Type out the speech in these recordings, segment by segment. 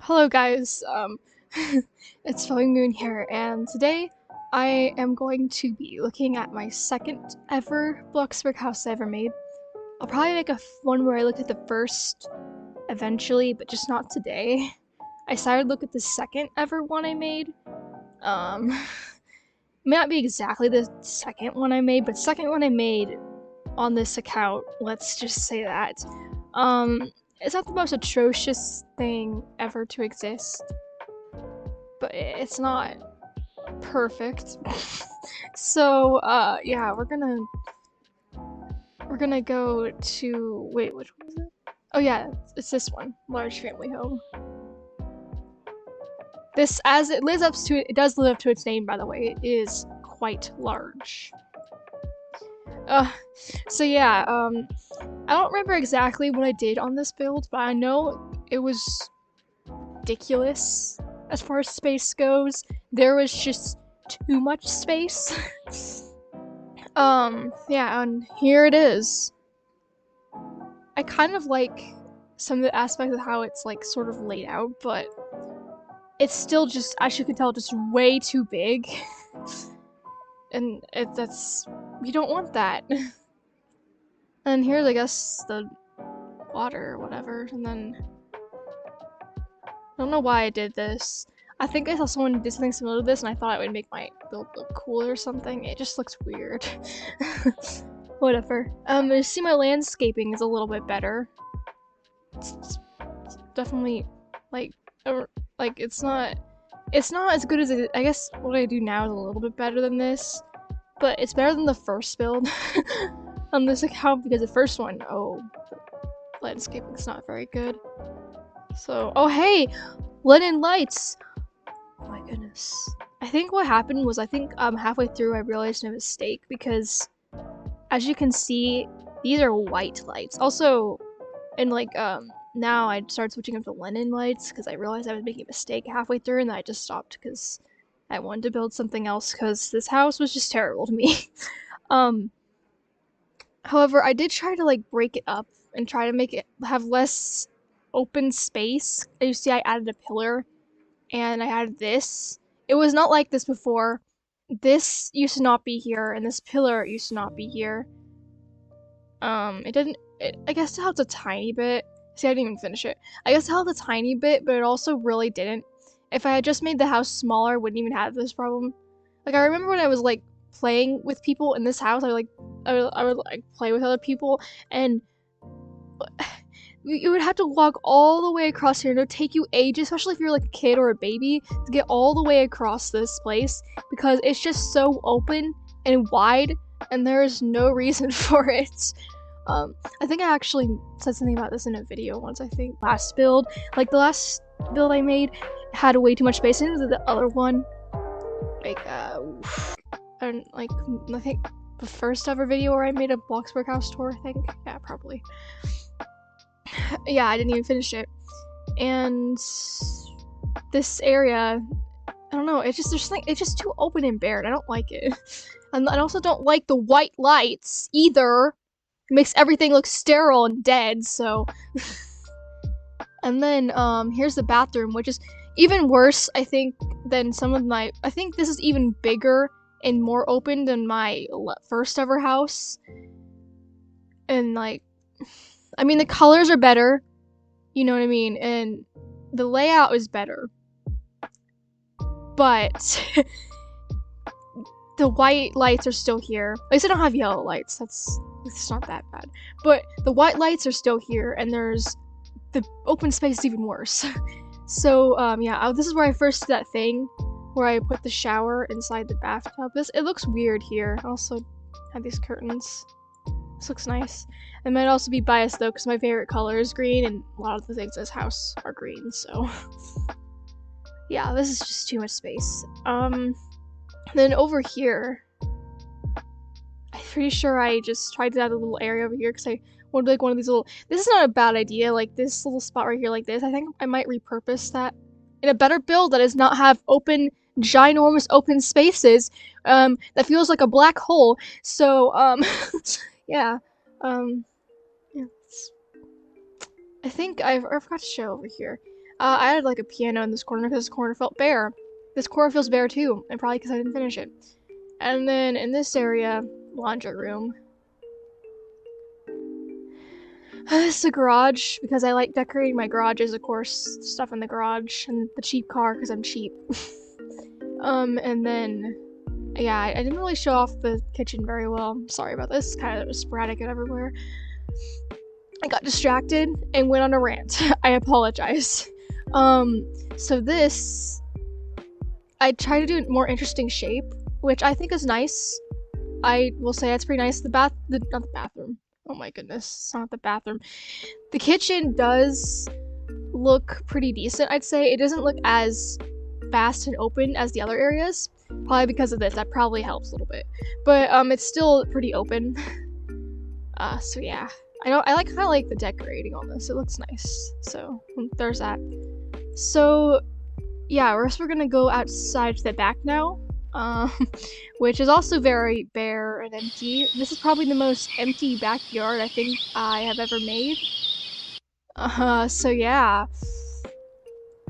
Hello guys, it's FallingMoon here, and today I am going to be looking at my second ever Bloxburg house I ever made. I'll probably make one where I look at the first eventually, but just not today. I decided to look at the second ever one I made. May not be exactly the second one I made, but second one I made on this account, let's just say that. It's not the most atrocious thing ever to exist, but it's not perfect. So, yeah, we're gonna go to, wait, which one is it? Oh yeah, it's this one, large family home. This, as it lives up to it does live up to its name, by the way. It is quite large. So yeah, I don't remember exactly what I did on this build, but I know it was ridiculous as far as space goes. There was just too much space. Yeah, and here it is. I kind of like some of the aspects of how it's like sort of laid out, but it's still just, as you can tell, just way too big. And you don't want that. And here's, I guess, the water or whatever, and then I don't know why I did this. I think I saw someone did something similar to this and I thought it would make my build look cooler or something. It just looks weird. Whatever. You see my landscaping is a little bit better. It's definitely, like, it's not as good as I guess what I do now is a little bit better than this, but it's better than the first build on this account, because the first one, oh, landscaping's not very good. So, oh hey, linen lights. Oh my goodness. I think what happened was, halfway through I realized a mistake, because as you can see, these are white lights. Also, and like, now I started switching up to linen lights because I realized I was making a mistake halfway through, and then I just stopped because I wanted to build something else because this house was just terrible to me. However, I did try to like break it up and try to make it have less open space. As you see, I added a pillar and I added this. It was not like this before. This used to not be here, and this pillar used to not be here. I guess it helped a tiny bit. See, I didn't even finish it. I guess it helped a tiny bit, but it also really didn't. If I had just made the house smaller, I wouldn't even have this problem. Like, I remember when I was like playing with people in this house, I would like play with other people, and you would have to walk all the way across here, and it would take you ages, especially if you're like a kid or a baby, to get all the way across this place, because it's just so open and wide, and there is no reason for it. I think I actually said something about this in a video once, I think. Last build. Like, the last build I made had way too much space in it. The other one, like, and, like, I think the first ever video where I made a Bloxburg house tour, I think. Yeah, probably. Yeah, I didn't even finish it. And this area, I don't know, it's just too open and bare, and I don't like it. And I also don't like the white lights, either. It makes everything look sterile and dead, so. And then, here's the bathroom, which is even worse, I think, than some of my. I think this is even bigger and more open than my first ever house. And, like, I mean, the colors are better, you know what I mean? And the layout is better. But the white lights are still here. At least I don't have yellow lights. It's not that bad. But the white lights are still here, and the open space is even worse. So, yeah, this is where I first did that thing where I put the shower inside the bathtub. It looks weird here. I also have these curtains. This looks nice. I might also be biased though, because my favorite color is green, and a lot of the things in this house are green, so. Yeah, this is just too much space. Then over here, I'm pretty sure I just tried to add a little area over here because I wanted like one of these little. This is not a bad idea. Like this little spot right here, like this. I think I might repurpose that in a better build that does not have open, ginormous open spaces. That feels like a black hole. So yeah, yeah. I think I forgot to show over here. I added like a piano in this corner because this corner felt bare. This corner feels bare too, and probably because I didn't finish it. And then in this area, laundry room. This is a garage because I like decorating my garages, of course, stuff in the garage, and the cheap car because I'm cheap. And then, yeah, I didn't really show off the kitchen very well. I'm sorry about this, kind of sporadic and everywhere. I got distracted and went on a rant. I apologize. So this, I try to do a more interesting shape, which I think is nice. I will say it's pretty nice. Not the bathroom. Oh my goodness, it's not the bathroom. The kitchen does look pretty decent, I'd say. It doesn't look as vast and open as the other areas. Probably because of this, that probably helps a little bit. But it's still pretty open. So yeah. I kind of like the decorating on this. It looks nice. So there's that. So yeah, we're gonna go outside to the back now. Which is also very bare and empty. This is probably the most empty backyard I think I have ever made. So yeah.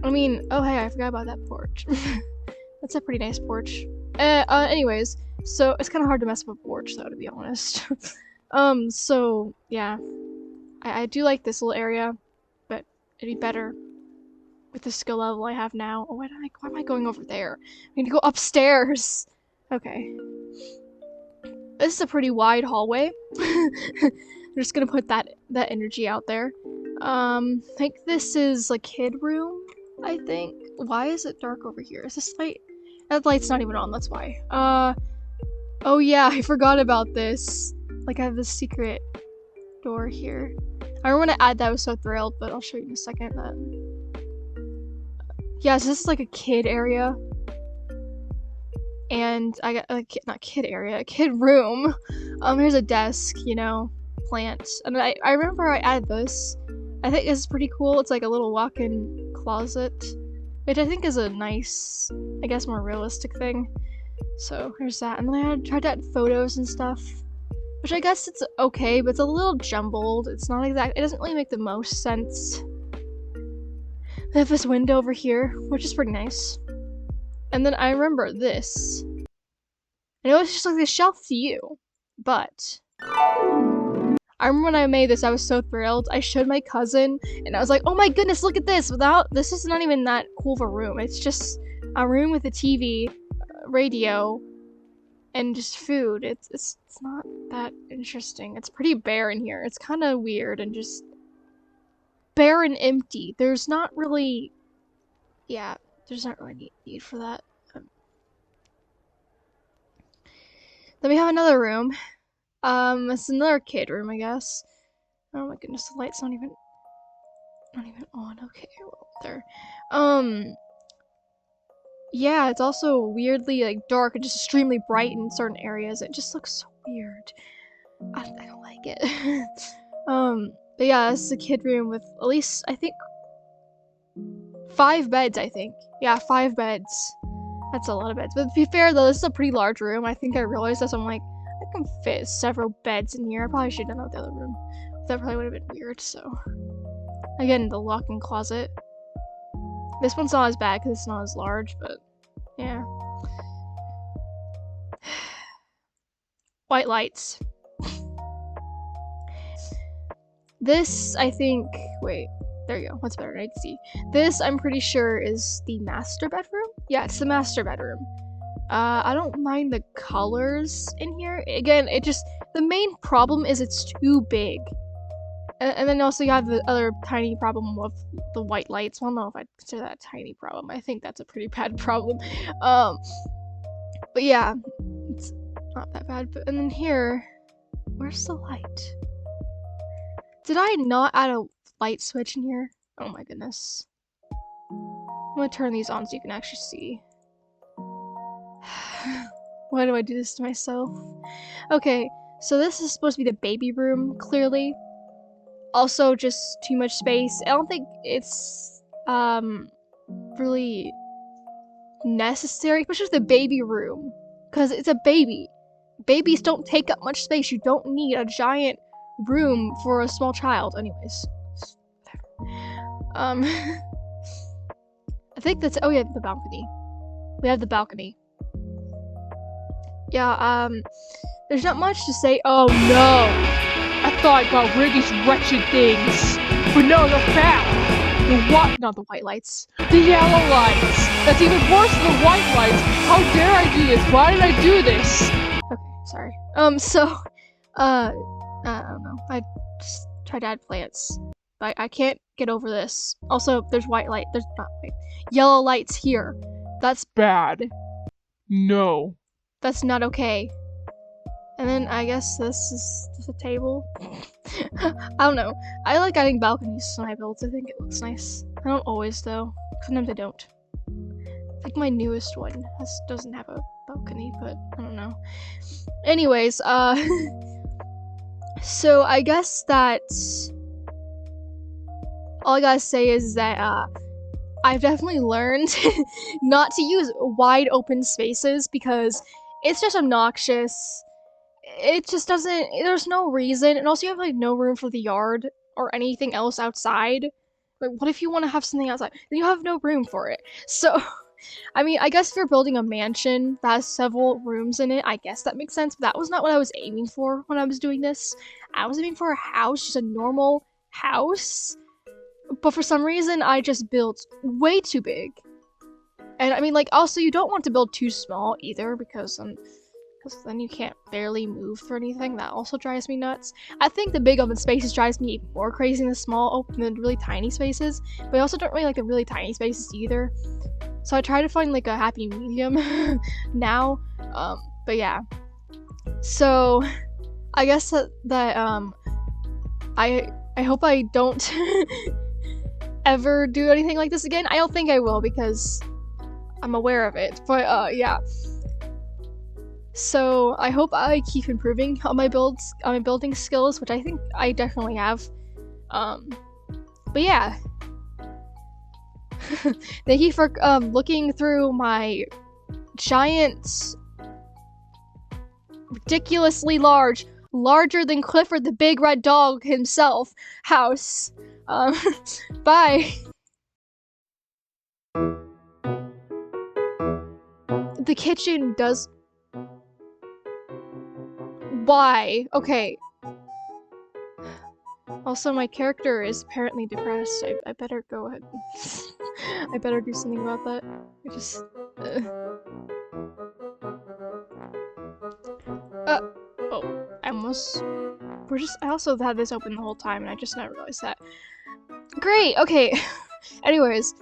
I mean, oh hey, I forgot about that porch. That's a pretty nice porch. Anyways, so it's kind of hard to mess up a porch though, to be honest. So yeah. I do like this little area, but it'd be better with the skill level I have now. Oh, why am I going over there? I need to go upstairs. Okay. This is a pretty wide hallway. I'm just gonna put that energy out there. I think this is a kid room, I think. Why is it dark over here? Is this light? That light's not even on, that's why. Oh yeah, I forgot about this. Like, I have this secret door here. I remember when I added that, I was so thrilled, but I'll show you in a second that. Yeah, so this is like a kid area. And I got not kid area, a kid room. Here's a desk, you know, plants. And I remember I added this. I think this is pretty cool. It's like a little walk-in closet, which I think is a nice, I guess, more realistic thing. So here's that. And then I tried to add photos and stuff, which I guess it's okay, but it's a little jumbled. It's not exact. It doesn't really make the most sense. I have this window over here, which is pretty nice. And then I remember this. I know it's just like a shelf to you, but I remember when I made this, I was so thrilled. I showed my cousin, and I was like, oh my goodness, look at this. This is not even that cool of a room. It's just a room with a TV, radio, and just food. It's not that interesting. It's pretty bare in here. It's kind of weird and just bare and empty. There's not really, yeah, there's not really need for that. Then we have another room. It's another kid room, I guess. Oh my goodness, the light's not even on. Okay, well, there. Yeah, it's also weirdly like dark and just extremely bright in certain areas. It just looks so weird. I don't like it. But yeah, this is a kid room with at least, I think, 5 beds, I think. Yeah, 5 beds. That's a lot of beds. But to be fair though, this is a pretty large room. I think I realized this. I'm like, I can fit several beds in here. I probably should have done that with the other room. That probably would have been weird, so. Again, the walk-in closet. This one's not as bad because it's not as large, but yeah. White lights. This, I think, wait, there you go. What's better? I can see. This, I'm pretty sure, is the master bedroom? Yeah, it's the master bedroom. I don't mind the colors in here. Again, the main problem is it's too big. And then also you have the other tiny problem of the white lights. Well, I don't know if I'd consider that a tiny problem. I think that's a pretty bad problem. But yeah, it's not that bad. But, and then here, where's the light? Did I not add a light switch in here? Oh my goodness. I'm gonna turn these on so you can actually see. Why do I do this to myself? Okay, so this is supposed to be the baby room, clearly. Also, just too much space. I don't think it's really necessary, especially with the baby room, because it's a baby. Babies don't take up much space. You don't need a giant room for a small child. Anyways, think that's, oh yeah, the balcony. We have the balcony. Yeah, there's not much to say. Oh no! I thought I got rid of these wretched things, but no, they're found! Not the white lights. The yellow lights! That's even worse than the white lights! How dare I do this? Why did I do this? Okay, sorry. I don't know. I just tried to add plants. But I can't get over this. Also, there's yellow lights here. That's bad. No. That's not okay. And then I guess this is just a table. I don't know. I like adding balconies to my builds. I think it looks nice. I don't always though. Sometimes I don't. I think my newest one doesn't have a balcony, but I don't know. Anyways, so I guess that all I gotta say is that I've definitely learned not to use wide open spaces because it's just obnoxious. It just doesn't, there's no reason, and also you have like no room for the yard or anything else outside. Like, what if you want to have something outside? Then you have no room for it. So, I mean, I guess if you're building a mansion that has several rooms in it, I guess that makes sense, but that was not what I was aiming for when I was doing this. I was aiming for a house, just a normal house, but for some reason, I just built way too big. And I mean, like, also, you don't want to build too small either, because then you can't barely move for anything. That also drives me nuts. I think the big open spaces drives me even more crazy than the small open, the really tiny spaces. But I also don't really like the really tiny spaces either. So I try to find like a happy medium now. But yeah. So I guess that I hope I don't ever do anything like this again. I don't think I will because I'm aware of it. But yeah. So I hope I keep improving on my building skills, which I think I definitely have. But yeah. Thank you for looking through my giant, ridiculously larger than Clifford the big red dog himself, house. Bye. The kitchen does. Why? Okay. Also, my character is apparently depressed. I better go ahead. I better do something about that. I just. Oh, I almost. I also had this open the whole time, and I just not realized that. Great. Okay. Anyways.